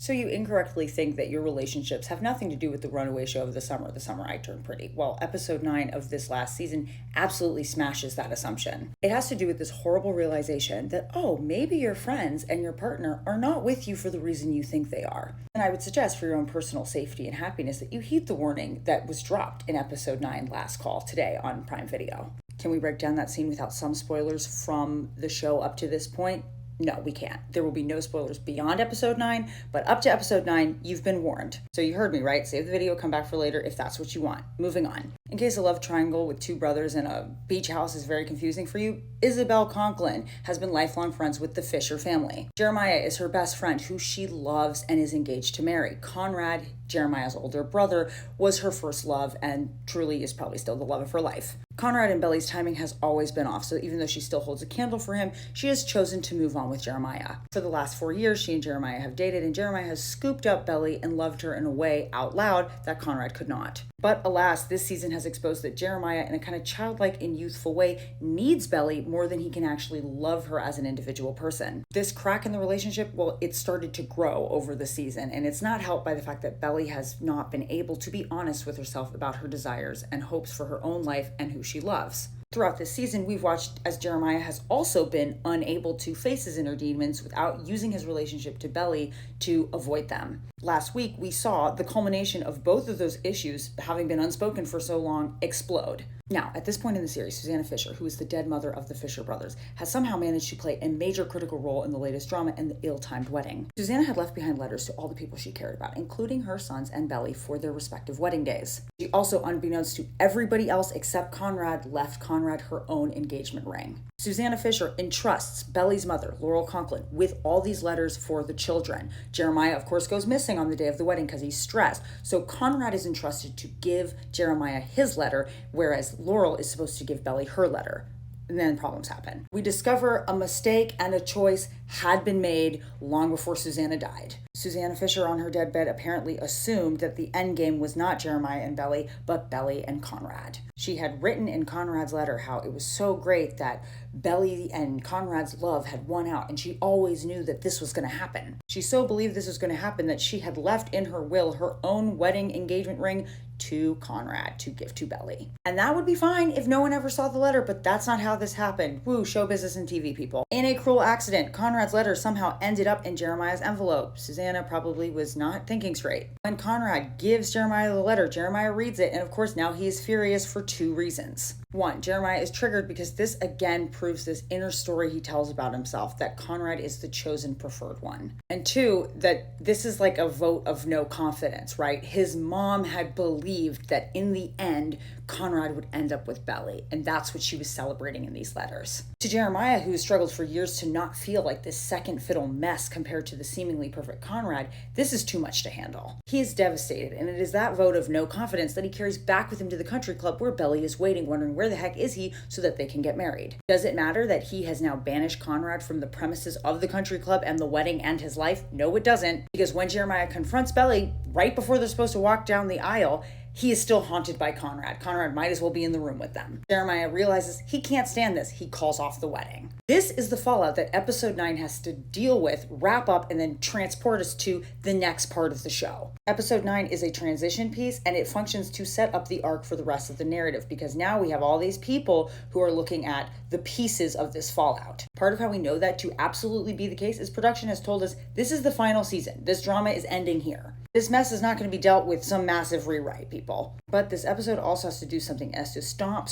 So you incorrectly think that your relationships have nothing to do with the runaway show of the summer I Turned Pretty. Well, episode 9 of this last season absolutely smashes that assumption. It has to do with this horrible realization that, oh, maybe your friends and your partner are not with you for the reason you think they are. And I would suggest for your own personal safety and happiness that you heed the warning that was dropped in episode 9 last call today on Prime Video. Can we break down that scene without some spoilers from the show up to this point? No, we can't. There will be no spoilers beyond episode 9, but up to episode 9, you've been warned. So you heard me, right? Save the video, come back for later if that's what you want. Moving on. In case a love triangle with 2 brothers in a beach house is very confusing for you, Isabel Conklin has been lifelong friends with the Fisher family. Jeremiah is her best friend who she loves and is engaged to marry. Conrad, Jeremiah's older brother, was her first love and truly is probably still the love of her life. Conrad and Belly's timing has always been off, so even though she still holds a candle for him, she has chosen to move on with Jeremiah. For the last 4 years, she and Jeremiah have dated, and Jeremiah has scooped up Belly and loved her in a way out loud that Conrad could not. But alas, this season has exposed that Jeremiah, in a kind of childlike and youthful way, needs Belly more than he can actually love her as an individual person. This crack in the relationship, well, it started to grow over the season, and it's not helped by the fact that Belly has not been able to be honest with herself about her desires and hopes for her own life and who she loves. Throughout this season, we've watched as Jeremiah has also been unable to face his inner demons without using his relationship to Belly to avoid them. Last week, we saw the culmination of both of those issues, having been unspoken for so long, explode. Now, at this point in the series, Susanna Fisher, who is the dead mother of the Fisher brothers, has somehow managed to play a major critical role in the latest drama and the ill-timed wedding. Susanna had left behind letters to all the people she cared about, including her sons and Belly, for their respective wedding days. She also, unbeknownst to everybody else except Conrad, left Conrad her own engagement ring. Susanna Fisher entrusts Belly's mother, Laurel Conklin, with all these letters for the children. Jeremiah, of course, goes missing on the day of the wedding because he's stressed, so Conrad is entrusted to give Jeremiah his letter, whereas Laurel is supposed to give Belly her letter. And then problems happen. We discover a mistake and a choice had been made long before Susanna died. Susanna Fisher on her deathbed apparently assumed that the endgame was not Jeremiah and Belly, but Belly and Conrad. She had written in Conrad's letter how it was so great that Belly and Conrad's love had won out, and she always knew that this was going to happen. She so believed this was going to happen that she had left in her will her own wedding engagement ring to Conrad to give to Belly. And that would be fine if no one ever saw the letter, but that's not how this happened. Woo, show business and TV people. In a cruel accident, Conrad's letter somehow ended up in Jeremiah's envelope. Susanna probably was not thinking straight. When Conrad gives Jeremiah the letter, Jeremiah reads it, and of course now he is furious for 2 reasons. 1, Jeremiah is triggered because this again proves this inner story he tells about himself, that Conrad is the chosen preferred one. And 2, that this is like a vote of no confidence, right? His mom had believed that in the end, Conrad would end up with Belly, and that's what she was celebrating in these letters. To Jeremiah, who has struggled for years to not feel like this second fiddle mess compared to the seemingly perfect Conrad, this is too much to handle. He is devastated, and it is that vote of no confidence that he carries back with him to the country club where Belly is waiting, wondering where the heck is he so that they can get married. Does it matter that he has now banished Conrad from the premises of the country club and the wedding and his life? No, it doesn't, because when Jeremiah confronts Belly right before they're supposed to walk down the aisle, he is still haunted by Conrad. Conrad might as well be in the room with them. Jeremiah realizes he can't stand this. He calls off the wedding. This is the fallout that episode 9 has to deal with, wrap up, and then transport us to the next part of the show. Episode 9 is a transition piece, and it functions to set up the arc for the rest of the narrative, because now we have all these people who are looking at the pieces of this fallout. Part of how we know that to absolutely be the case is production has told us this is the final season. This drama is ending here. This mess is not going to be dealt with some massive rewrite, people. But this episode also has to do something as to stomp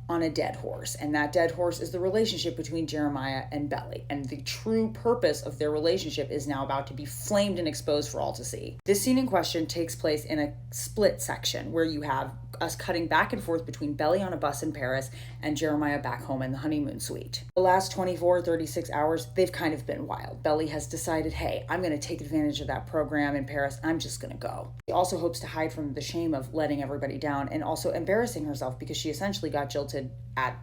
on a dead horse. And that dead horse is the relationship between Jeremiah and Belly. And the true purpose of their relationship is now about to be flamed and exposed for all to see. This scene in question takes place in a split section where you have us cutting back and forth between Belly on a bus in Paris and Jeremiah back home in the honeymoon suite. The last 36 hours, they've kind of been wild. Belly has decided, hey, I'm going to take advantage of that program in Paris. I'm just going to go. She also hopes to hide from the shame of letting everybody down and also embarrassing herself because she essentially got jilted at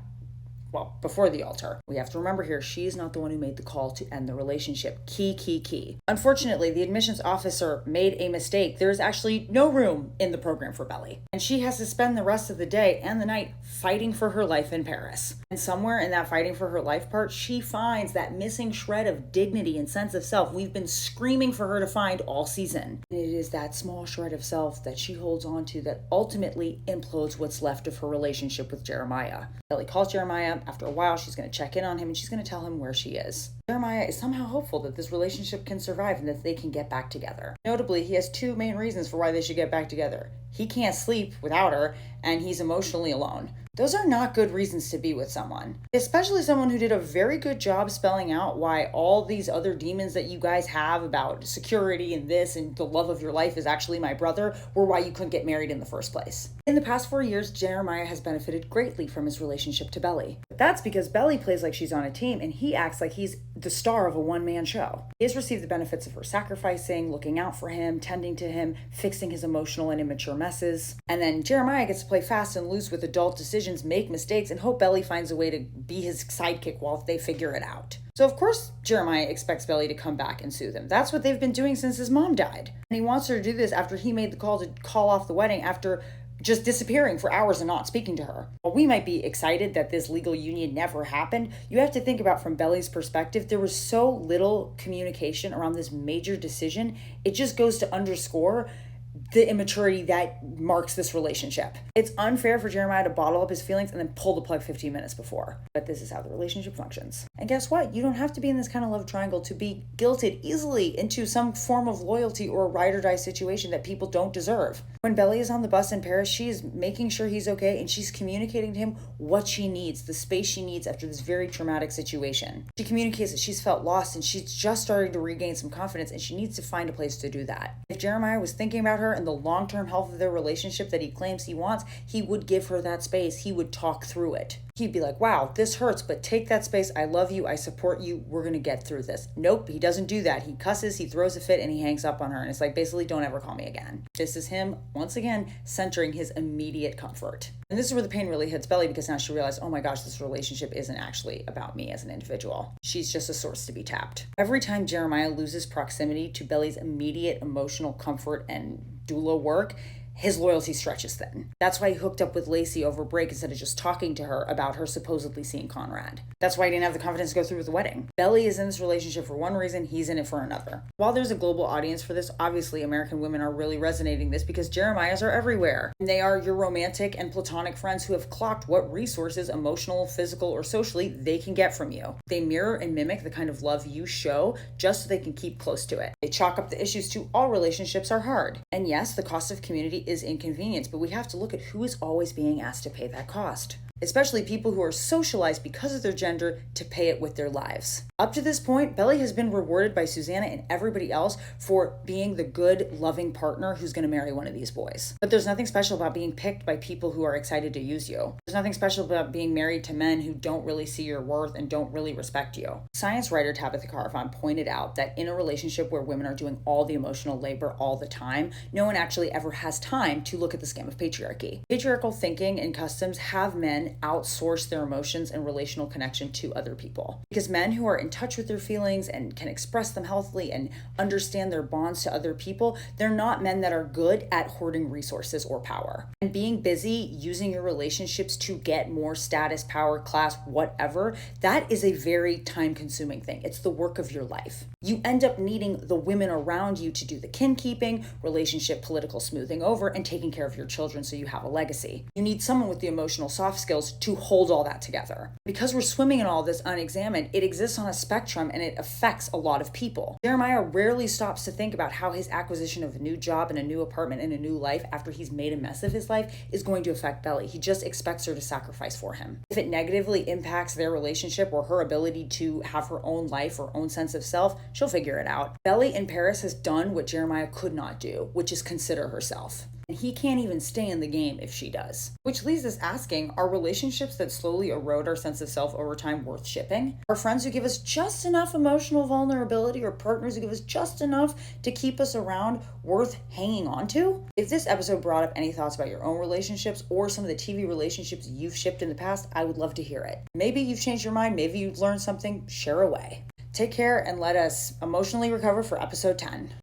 well, before the altar. We have to remember here, she's not the one who made the call to end the relationship. Key. Unfortunately, the admissions officer made a mistake. There is actually no room in the program for Belly, and she has to spend the rest of the day and the night fighting for her life in Paris. And somewhere in that fighting for her life part, she finds that missing shred of dignity and sense of self we've been screaming for her to find all season. And it is that small shred of self that she holds on to that ultimately implodes what's left of her relationship with Jeremiah. Belly calls Jeremiah. After a while, she's going to check in on him and she's going to tell him where she is. Jeremiah is somehow hopeful that this relationship can survive and that they can get back together. Notably, he has two main reasons for why they should get back together. He can't sleep without her, and he's emotionally alone. Those are not good reasons to be with someone, especially someone who did a very good job spelling out why all these other demons that you guys have about security and this and the love of your life is actually my brother were why you couldn't get married in the first place. In the past 4 years, Jeremiah has benefited greatly from his relationship to Belly. But that's because Belly plays like she's on a team and he acts like he's the star of a one-man show. He has received the benefits of her sacrificing, looking out for him, tending to him, fixing his emotional and immature messes. And then Jeremiah gets to play fast and loose with adult decisions, make mistakes, and hope Belly finds a way to be his sidekick while they figure it out. So of course Jeremiah expects Belly to come back and soothe him. That's what they've been doing since his mom died. And he wants her to do this after he made the call to call off the wedding after just disappearing for hours and not speaking to her. While we might be excited that this legal union never happened, you have to think about from Belly's perspective, there was so little communication around this major decision. It just goes to underscore the immaturity that marks this relationship. It's unfair for Jeremiah to bottle up his feelings and then pull the plug 15 minutes before. But this is how the relationship functions. And guess what? You don't have to be in this kind of love triangle to be guilted easily into some form of loyalty or a ride or die situation that people don't deserve. When Belly is on the bus in Paris, she's making sure he's okay and she's communicating to him what she needs, the space she needs after this very traumatic situation. She communicates that she's felt lost and she's just starting to regain some confidence and she needs to find a place to do that. If Jeremiah was thinking about her and the long-term health of their relationship that he claims he wants, he would give her that space. He would talk through it. He'd be like, wow, this hurts, but take that space. I love you. I support you. We're going to get through this. Nope, he doesn't do that. He cusses, he throws a fit, and he hangs up on her. And it's like, basically, don't ever call me again. This is him, once again, centering his immediate comfort. And this is where the pain really hits Belly because now she realized, oh my gosh, this relationship isn't actually about me as an individual. She's just a source to be tapped. Every time Jeremiah loses proximity to Belly's immediate emotional comfort and doula work, his loyalty stretches thin. That's why he hooked up with Lacey over break instead of just talking to her about her supposedly seeing Conrad. That's why he didn't have the confidence to go through with the wedding. Belly is in this relationship for one reason, he's in it for another. While there's a global audience for this, obviously American women are really resonating this because Jeremiahs are everywhere. They are your romantic and platonic friends who have clocked what resources, emotional, physical, or socially, they can get from you. They mirror and mimic the kind of love you show just so they can keep close to it. They chalk up the issues to all relationships are hard. And yes, the cost of community is inconvenience, but we have to look at who is always being asked to pay that cost. Especially people who are socialized because of their gender to pay it with their lives. Up to this point, Belly has been rewarded by Susanna and everybody else for being the good, loving partner who's going to marry one of these boys. But there's nothing special about being picked by people who are excited to use you. There's nothing special about being married to men who don't really see your worth and don't really respect you. Science writer Tabitha Carvon pointed out that in a relationship where women are doing all the emotional labor all the time, no one actually ever has time to look at the scam of patriarchy. Patriarchal thinking and customs have men outsource their emotions and relational connection to other people. Because men who are in touch with their feelings and can express them healthily and understand their bonds to other people, they're not men that are good at hoarding resources or power. And being busy using your relationships to get more status, power, class, whatever, that is a very time-consuming thing. It's the work of your life. You end up needing the women around you to do the kin keeping, relationship political smoothing over, and taking care of your children so you have a legacy. You need someone with the emotional soft skills to hold all that together. Because we're swimming in all this unexamined, it exists on a spectrum and it affects a lot of people. Jeremiah rarely stops to think about how his acquisition of a new job and a new apartment and a new life after he's made a mess of his life is going to affect Belly. He just expects her to sacrifice for him. If it negatively impacts their relationship or her ability to have her own life or own sense of self, she'll figure it out. Belly in Paris has done what Jeremiah could not do, which is consider herself. and he can't even stay in the game if she does. Which leaves us asking, are relationships that slowly erode our sense of self over time worth shipping? Are friends who give us just enough emotional vulnerability or partners who give us just enough to keep us around worth hanging on to? If this episode brought up any thoughts about your own relationships or some of the TV relationships you've shipped in the past, I would love to hear it. Maybe you've changed your mind, maybe you've learned something, share away. Take care and let us emotionally recover for episode 10.